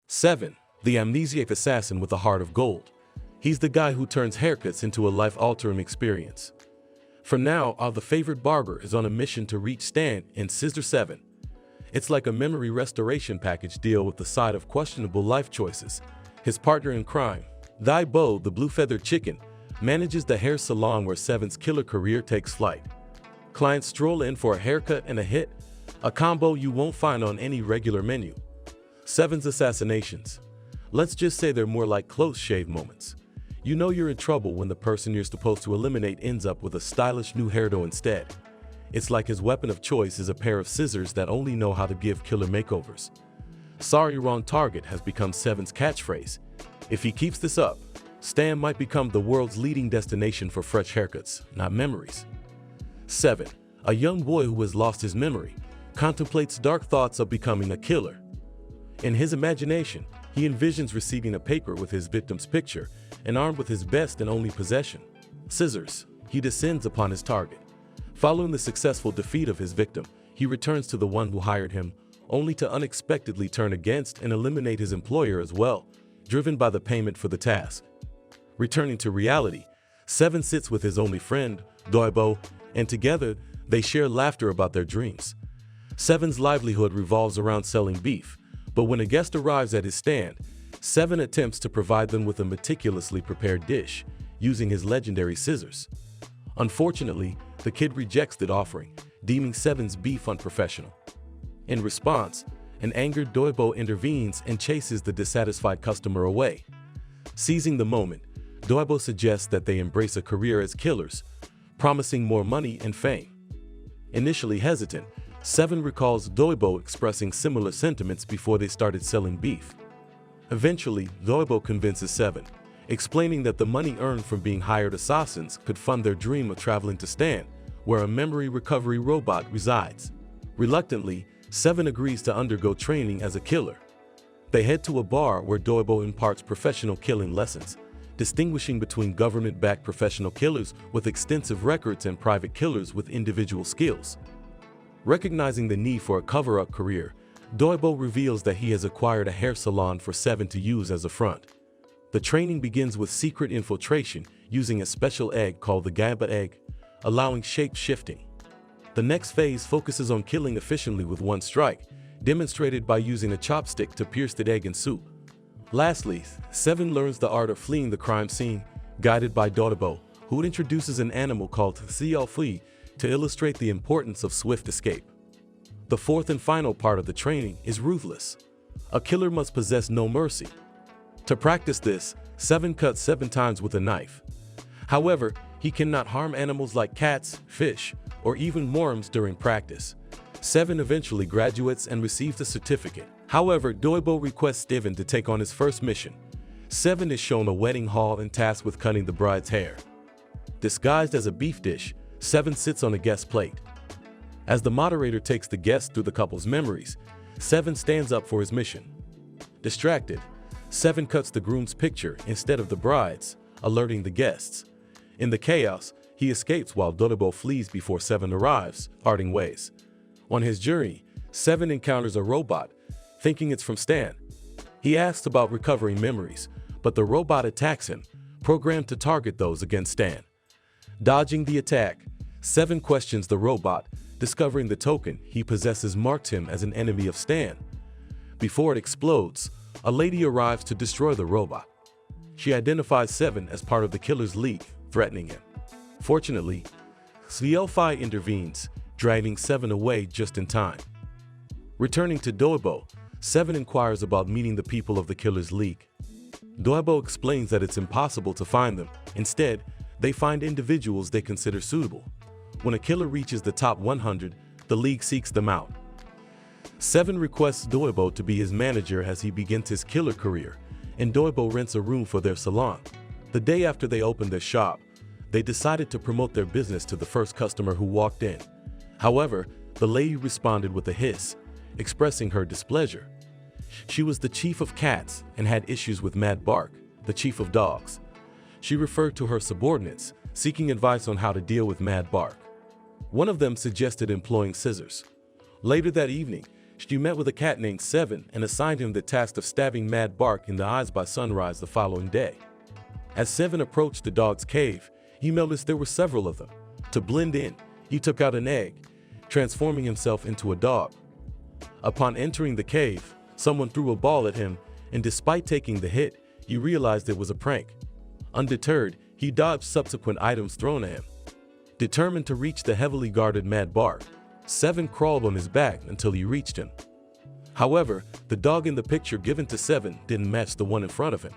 7. The amnesiac assassin with a heart of gold. He's the guy who turns haircuts into a life-altering experience. For now, the favorite barber is on a mission to reach Stan in Scissor 7. It's like a memory restoration package deal with the side of questionable life choices. His partner in crime, Thy Bo, the blue-feathered chicken, manages the hair salon where Seven's killer career takes flight. Clients stroll in for a haircut and a hit, a combo you won't find on any regular menu. Seven's assassinations. Let's just say they're more like close shave moments. You know you're in trouble when the person you're supposed to eliminate ends up with a stylish new hairdo instead. It's like his weapon of choice is a pair of scissors that only know how to give killer makeovers. Sorry, wrong target has become Seven's catchphrase. If he keeps this up, Stan might become the world's leading destination for fresh haircuts, not memories. 7. A young boy who has lost his memory contemplates dark thoughts of becoming a killer. In his imagination, he envisions receiving a paper with his victim's picture and armed with his best and only possession, scissors. He descends upon his target. Following the successful defeat of his victim, he returns to the one who hired him, only to unexpectedly turn against and eliminate his employer as well, driven by the payment for the task. Returning to reality, Seven sits with his only friend, Doibo, and together they share laughter about their dreams. Seven's livelihood revolves around selling beef, but when a guest arrives at his stand, Seven attempts to provide them with a meticulously prepared dish, using his legendary scissors. Unfortunately, the kid rejects the offering, deeming Seven's beef unprofessional. In response, an angered Doibo intervenes and chases the dissatisfied customer away. Seizing the moment, Doibo suggests that they embrace a career as killers, promising more money and fame. Initially hesitant, Seven recalls Doibo expressing similar sentiments before they started selling beef. Eventually, Doibo convinces Seven, explaining that the money earned from being hired assassins could fund their dream of traveling to Stan, where a memory recovery robot resides. Reluctantly, Seven agrees to undergo training as a killer. They head to a bar where Doibo imparts professional killing lessons, distinguishing between government-backed professional killers with extensive records and private killers with individual skills. Recognizing the need for a cover-up career, Doibo reveals that he has acquired a hair salon for Seven to use as a front. The training begins with secret infiltration using a special egg called the Gamba egg, allowing shape-shifting. The next phase focuses on killing efficiently with one strike, demonstrated by using a chopstick to pierce the egg in soup. Lastly, Seven learns the art of fleeing the crime scene, guided by Doibo, who introduces an animal called Xiaofui to illustrate the importance of swift escape. The fourth and final part of the training is ruthless. A killer must possess no mercy. To practice this, Seven cuts 7 times with a knife. However, he cannot harm animals like cats, fish, or even worms during practice. Seven eventually graduates and receives a certificate. However, Doibo requests Steven to take on his first mission. Seven is shown a wedding hall and tasked with cutting the bride's hair. Disguised as a beef dish, Seven sits on a guest plate. As the moderator takes the guest through the couple's memories, Seven stands up for his mission. Distracted, Seven cuts the groom's picture instead of the bride's, alerting the guests. In the chaos, he escapes while Doibo flees before Seven arrives, parting ways. On his journey, Seven encounters a robot, thinking it's from Stan. He asks about recovering memories, but the robot attacks him, programmed to target those against Stan. Dodging the attack, Seven questions the robot, discovering the token he possesses marks him as an enemy of Stan. Before it explodes, a lady arrives to destroy the robot. She identifies Seven as part of the killer's league, threatening him. Fortunately, Xiaofui intervenes, dragging Seven away just in time. Returning to Doibo, Seven inquires about meeting the people of the killer's league. Doibo explains that it's impossible to find them. Instead, they find individuals they consider suitable. When a killer reaches the top 100, the league seeks them out. Seven requests Doibo to be his manager as he begins his killer career, and Doibo rents a room for their salon. The day after they opened their shop, they decided to promote their business to the first customer who walked in. However, the lady responded with a hiss, expressing her displeasure. She was the chief of cats and had issues with Mad Bark, the chief of dogs. She referred to her subordinates, seeking advice on how to deal with Mad Bark. One of them suggested employing scissors. Later that evening, she met with a cat named Seven and assigned him the task of stabbing Mad Bark in the eyes by sunrise the following day. As Seven approached the dog's cave, he noticed there were several of them. To blend in, he took out an egg, transforming himself into a dog. Upon entering the cave, someone threw a ball at him, and despite taking the hit, he realized it was a prank. Undeterred, he dodged subsequent items thrown at him. Determined to reach the heavily guarded Mad Bark, Seven crawled on his back until he reached him. However, the dog in the picture given to Seven didn't match the one in front of him.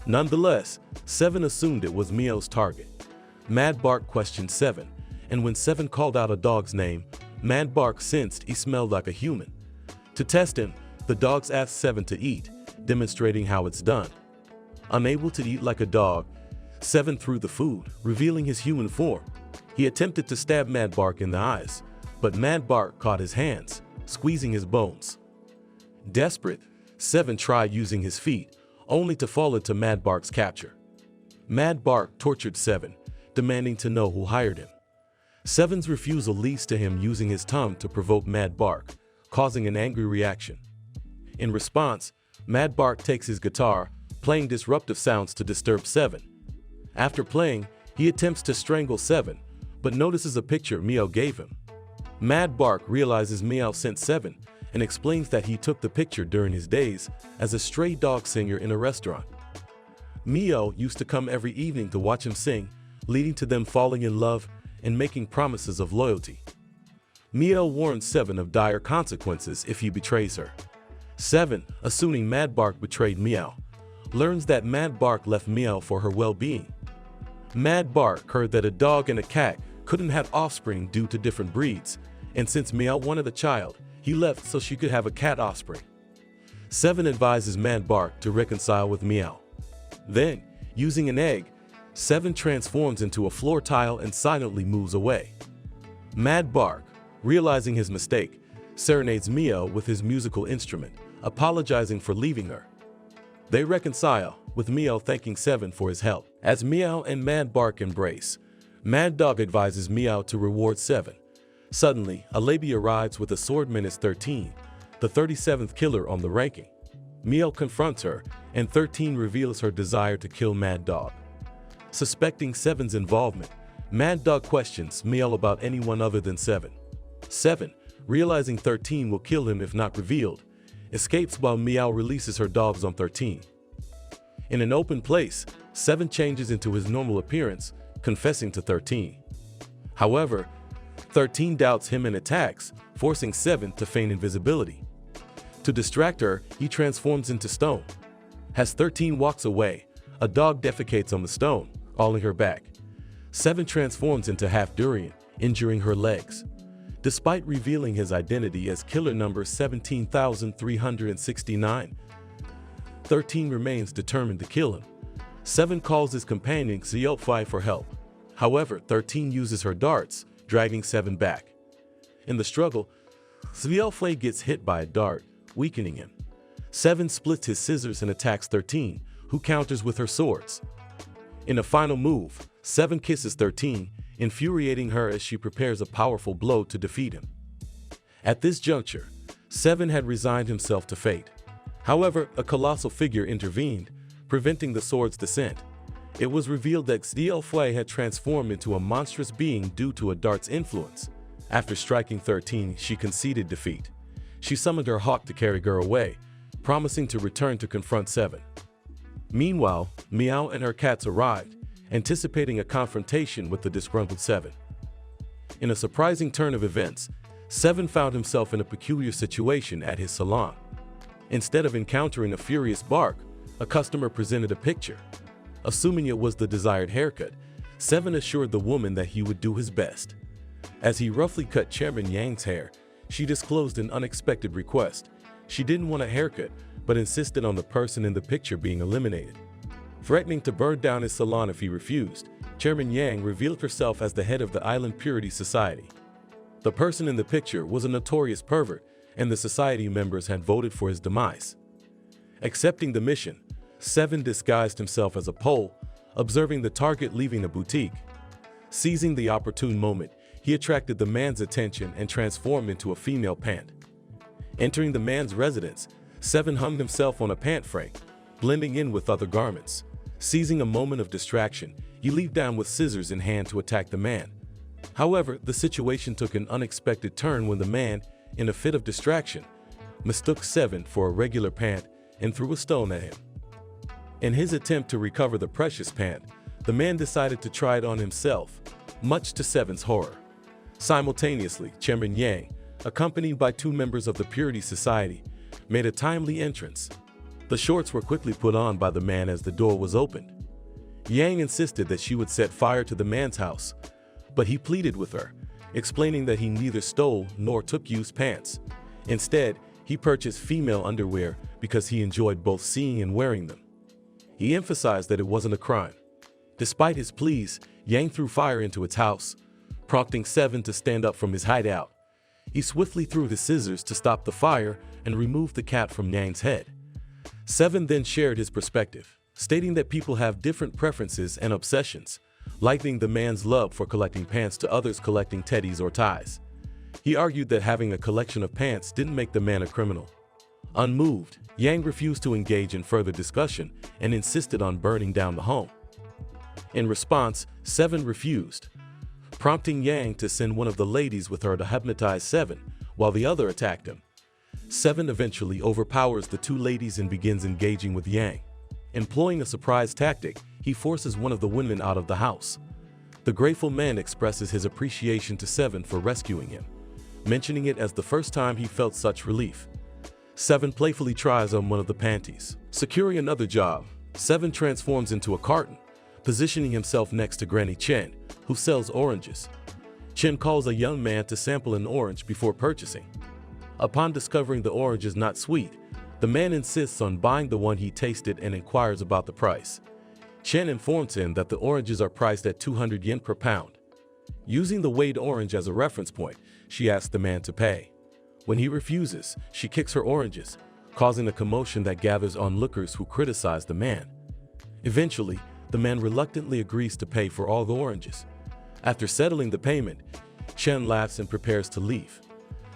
Nonetheless, Seven assumed it was Meow's target. Mad Bark questioned Seven, and when Seven called out a dog's name, Mad Bark sensed he smelled like a human. To test him, the dogs asked Seven to eat, demonstrating how it's done. Unable to eat like a dog, Seven threw the food, revealing his human form. He attempted to stab Mad Bark in the eyes, but Mad Bark caught his hands, squeezing his bones. Desperate, Seven tried using his feet, only to fall into Mad Bark's capture. Mad Bark tortured Seven, demanding to know who hired him. Seven's refusal leads to him using his tongue to provoke Mad Bark, causing an angry reaction. In response, Mad Bark takes his guitar, playing disruptive sounds to disturb Seven. After playing, he attempts to strangle Seven, but notices a picture Meow gave him. Mad Bark realizes Meow sent Seven and explains that he took the picture during his days as a stray dog singer in a restaurant. Meow used to come every evening to watch him sing, leading to them falling in love and making promises of loyalty. Meow warns Seven of dire consequences if he betrays her. Seven, assuming Mad Bark betrayed Meow, learns that Mad Bark left Meow for her well-being. Mad Bark heard that a dog and a cat couldn't have offspring due to different breeds, and since Meow wanted a child, he left so she could have a cat offspring. Seven advises Mad Bark to reconcile with Meow. Then, using an egg, Seven transforms into a floor tile and silently moves away. Mad Bark, realizing his mistake, serenades Meow with his musical instrument, apologizing for leaving her. They reconcile, with Meow thanking Seven for his help. As Meow and Mad Bark embrace, Mad Dog advises Meow to reward Seven. Suddenly, a lady arrives with a sword menace 13, the 37th killer on the ranking. Meow confronts her, and 13 reveals her desire to kill Mad Dog. Suspecting Seven's involvement, Mad Dog questions Meow about anyone other than Seven. Seven, realizing 13 will kill him if not revealed, escapes while Meow releases her dogs on 13. In an open place, Seven changes into his normal appearance, confessing to 13. However, 13 doubts him and attacks, forcing Seven to feign invisibility. To distract her, he transforms into stone. As 13 walks away, a dog defecates on the stone, calling her back. Seven transforms into half durian, injuring her legs. Despite revealing his identity as killer number 17,369, 13 remains determined to kill him. Seven calls his companion Xiaofai for help. However, 13 uses her darts, dragging Seven back. In the struggle, Xiaofai gets hit by a dart, weakening him. Seven splits his scissors and attacks 13, who counters with her swords. In a final move, Seven kisses 13, infuriating her as she prepares a powerful blow to defeat him. At this juncture, Seven had resigned himself to fate. However, a colossal figure intervened, preventing the sword's descent. It was revealed that Xiaofai had transformed into a monstrous being due to a dart's influence. After striking 13, she conceded defeat. She summoned her hawk to carry her away, promising to return to confront Seven. Meanwhile, Meow and her cats arrived, anticipating a confrontation with the disgruntled Seven. In a surprising turn of events, Seven found himself in a peculiar situation at his salon. Instead of encountering a furious Bark, a customer presented a picture. Assuming it was the desired haircut, Seven assured the woman that he would do his best. As he roughly cut Chairman Yang's hair, she disclosed an unexpected request. She didn't want a haircut, but insisted on the person in the picture being eliminated. Threatening to burn down his salon if he refused, Chairman Yang revealed herself as the head of the Island Purity Society. The person in the picture was a notorious pervert, and the society members had voted for his demise. Accepting the mission, Seven disguised himself as a Pole, observing the target leaving the boutique. Seizing the opportune moment, he attracted the man's attention and transformed into a female pant. Entering the man's residence, Seven hung himself on a pant frame, blending in with other garments. Seizing a moment of distraction, he leaped down with scissors in hand to attack the man. However, the situation took an unexpected turn when the man, in a fit of distraction, mistook Seven for a regular pant and threw a stone at him. In his attempt to recover the precious pant, the man decided to try it on himself, much to Seven's horror. Simultaneously, Chairman Yang, accompanied by 2 members of the Purity Society, made a timely entrance. The shorts were quickly put on by the man as the door was opened. Yang insisted that she would set fire to the man's house, but he pleaded with her, explaining that he neither stole nor took used pants. Instead, he purchased female underwear because he enjoyed both seeing and wearing them. He emphasized that it wasn't a crime. Despite his pleas, Yang threw fire into its house, prompting Seven to stand up from his hideout. He swiftly threw his scissors to stop the fire and removed the cat from Yang's head. Seven then shared his perspective, stating that people have different preferences and obsessions, likening the man's love for collecting pants to others collecting teddies or ties. He argued that having a collection of pants didn't make the man a criminal. Unmoved, Yang refused to engage in further discussion and insisted on burning down the home. In response, Seven refused, prompting Yang to send one of the ladies with her to hypnotize Seven, while the other attacked him. Seven eventually overpowers the 2 ladies and begins engaging with Yang. Employing a surprise tactic, he forces one of the women out of the house. The grateful man expresses his appreciation to Seven for rescuing him, mentioning it as the first time he felt such relief. Seven playfully tries on one of the panties. Securing another job, Seven transforms into a carton, positioning himself next to Granny Chen, who sells oranges. Chen calls a young man to sample an orange before purchasing. Upon discovering the orange is not sweet, the man insists on buying the one he tasted and inquires about the price. Chen informs him that the oranges are priced at 200 yen per pound. Using the weighed orange as a reference point, she asks the man to pay. When he refuses, she kicks her oranges, causing a commotion that gathers onlookers who criticize the man. Eventually, the man reluctantly agrees to pay for all the oranges. After settling the payment, Chen laughs and prepares to leave.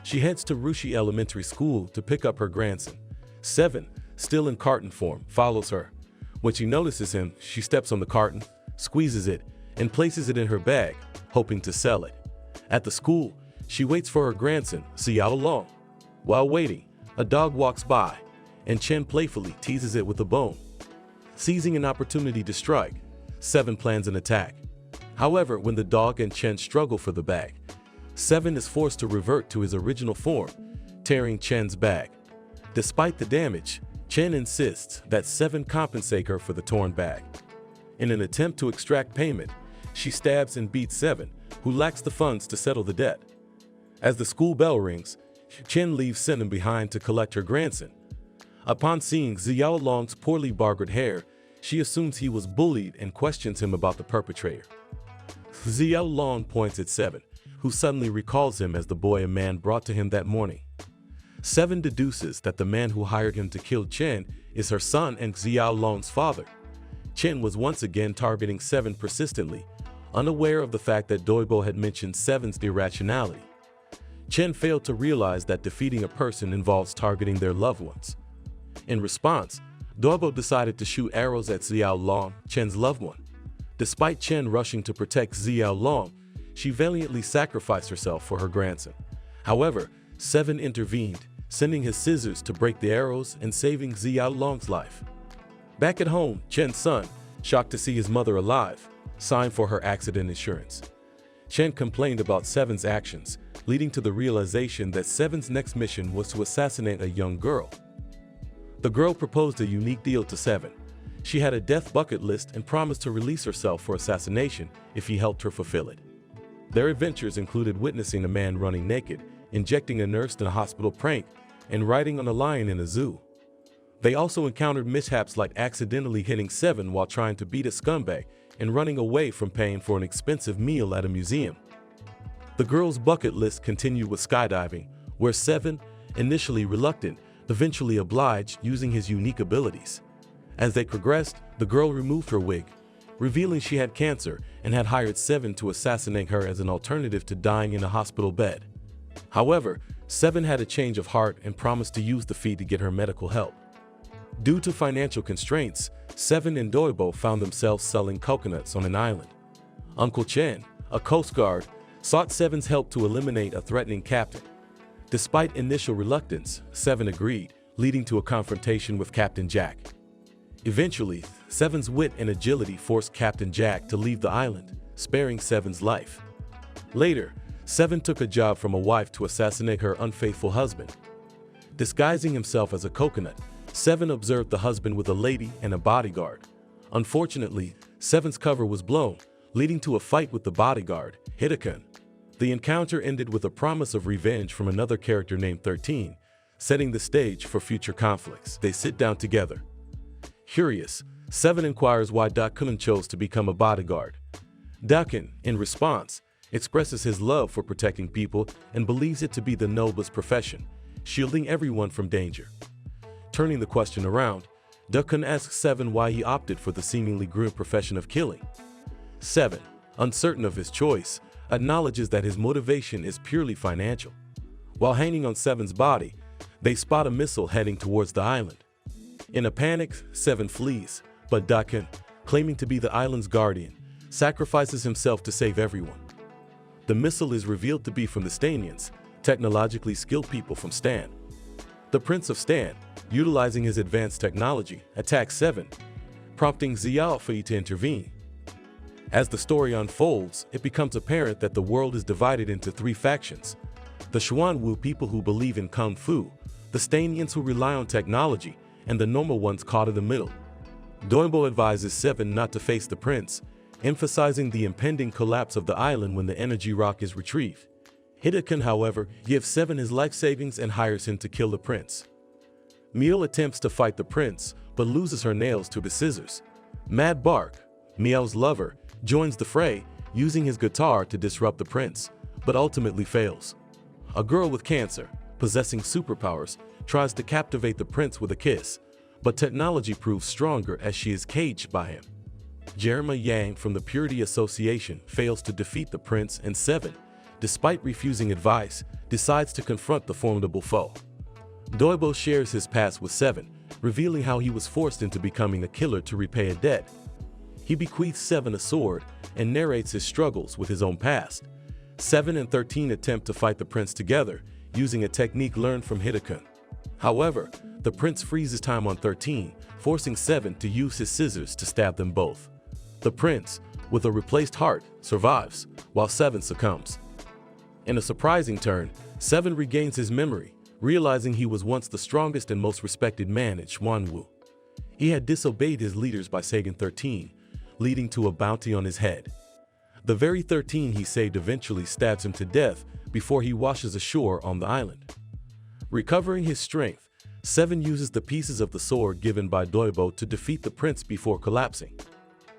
She heads to Rushi Elementary School to pick up her grandson. Seven, still in carton form, follows her. When she notices him, she steps on the carton, squeezes it, and places it in her bag, hoping to sell it. At the school, she waits for her grandson, Xiao Long. While waiting, a dog walks by, and Chen playfully teases it with a bone. Seizing an opportunity to strike, Seven plans an attack. However, when the dog and Chen struggle for the bag, Seven is forced to revert to his original form, tearing Chen's bag. Despite the damage, Chen insists that Seven compensate her for the torn bag. In an attempt to extract payment, she stabs and beats Seven, who lacks the funds to settle the debt. As the school bell rings, Chen leaves Seven behind to collect her grandson. Upon seeing Xiao Long's poorly barbered hair, she assumes he was bullied and questions him about the perpetrator. Xiao Long points at Seven, who suddenly recalls him as the boy a man brought to him that morning. Seven deduces that the man who hired him to kill Chen is her son and Xiao Long's father. Chen was once again targeting Seven persistently, unaware of the fact that Doibo had mentioned Seven's irrationality. Chen failed to realize that defeating a person involves targeting their loved ones. In response, Doibo decided to shoot arrows at Xiao Long, Chen's loved one. Despite Chen rushing to protect Xiao Long, she valiantly sacrificed herself for her grandson. However, Seven intervened, sending his scissors to break the arrows and saving Xiao Long's life. Back at home, Chen's son, shocked to see his mother alive, signed for her accident insurance. Chen complained about Seven's actions, leading to the realization that Seven's next mission was to assassinate a young girl. The girl proposed a unique deal to Seven. She had a death bucket list and promised to release herself for assassination if he helped her fulfill it. Their adventures included witnessing a man running naked, injecting a nurse in a hospital prank, and riding on a lion in a zoo. They also encountered mishaps like accidentally hitting Seven while trying to beat a scumbag and running away from paying for an expensive meal at a museum. The girl's bucket list continued with skydiving, where Seven, initially reluctant, eventually obliged using his unique abilities. As they progressed, the girl removed her wig, revealing she had cancer and had hired Seven to assassinate her as an alternative to dying in a hospital bed. However, 7 had a change of heart and promised to use the fee to get her medical help. Due to financial constraints, 7 and Doibo found themselves selling coconuts on an island. Uncle Chen, a coast guard, sought 7's help to eliminate a threatening captain. Despite initial reluctance, 7 agreed, leading to a confrontation with Captain Jack. Eventually, 7's wit and agility forced Captain Jack to leave the island, sparing 7's life. Later, 7 took a job from a wife to assassinate her unfaithful husband. Disguising himself as a coconut, 7 observed the husband with a lady and a bodyguard. Unfortunately, 7's cover was blown, leading to a fight with the bodyguard, Hidakun. The encounter ended with a promise of revenge from another character named 13, setting the stage for future conflicts. They sit down together. Curious, 7 inquires why Dakun chose to become a bodyguard. Dakun, in response, expresses his love for protecting people and believes it to be the noblest profession, shielding everyone from danger. Turning the question around, Dakun asks 7 why he opted for the seemingly grim profession of killing. 7, uncertain of his choice, acknowledges that his motivation is purely financial. While hanging on 7's body, they spot a missile heading towards the island. In a panic, 7 flees, but Dakun, claiming to be the island's guardian, sacrifices himself to save everyone. The missile is revealed to be from the Stanians, technologically skilled people from Stan. The Prince of Stan, utilizing his advanced technology, attacks 7, prompting Xiao Fei to intervene. As the story unfolds, it becomes apparent that the world is divided into 3 factions: the Xuanwu people who believe in Kung Fu, the Stanians who rely on technology, and the normal ones caught in the middle. Doibo advises 7 not to face the prince, emphasizing the impending collapse of the island when the energy rock is retrieved. Hidakun, however, gives 7 his life savings and hires him to kill the prince. Miel attempts to fight the prince, but loses her nails to the scissors. Mad Bark, Miel's lover, joins the fray, using his guitar to disrupt the prince, but ultimately fails. A girl with cancer, possessing superpowers, tries to captivate the prince with a kiss, but technology proves stronger as she is caged by him. Jeremiah Yang from the Purity Association fails to defeat the prince, and 7, despite refusing advice, decides to confront the formidable foe. Doibo shares his past with 7, revealing how he was forced into becoming a killer to repay a debt. He bequeaths 7 a sword and narrates his struggles with his own past. 7 and 13 attempt to fight the prince together, using a technique learned from Hidakun. However, the prince freezes time on 13, forcing 7 to use his scissors to stab them both. The prince, with a replaced heart, survives, while 7 succumbs. In a surprising turn, 7 regains his memory, realizing he was once the strongest and most respected man at Xuanwu. He had disobeyed his leaders by saving 13, leading to a bounty on his head. The very 13 he saved eventually stabs him to death before he washes ashore on the island. Recovering his strength, 7 uses the pieces of the sword given by Doibo to defeat the prince before collapsing.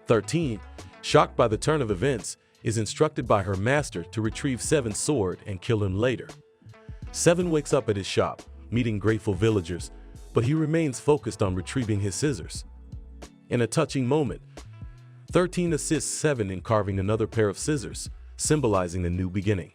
13, shocked by the turn of events, is instructed by her master to retrieve 7's sword and kill him later. 7 wakes up at his shop, meeting grateful villagers, but he remains focused on retrieving his scissors. In a touching moment, 13 assists 7 in carving another pair of scissors, symbolizing a new beginning.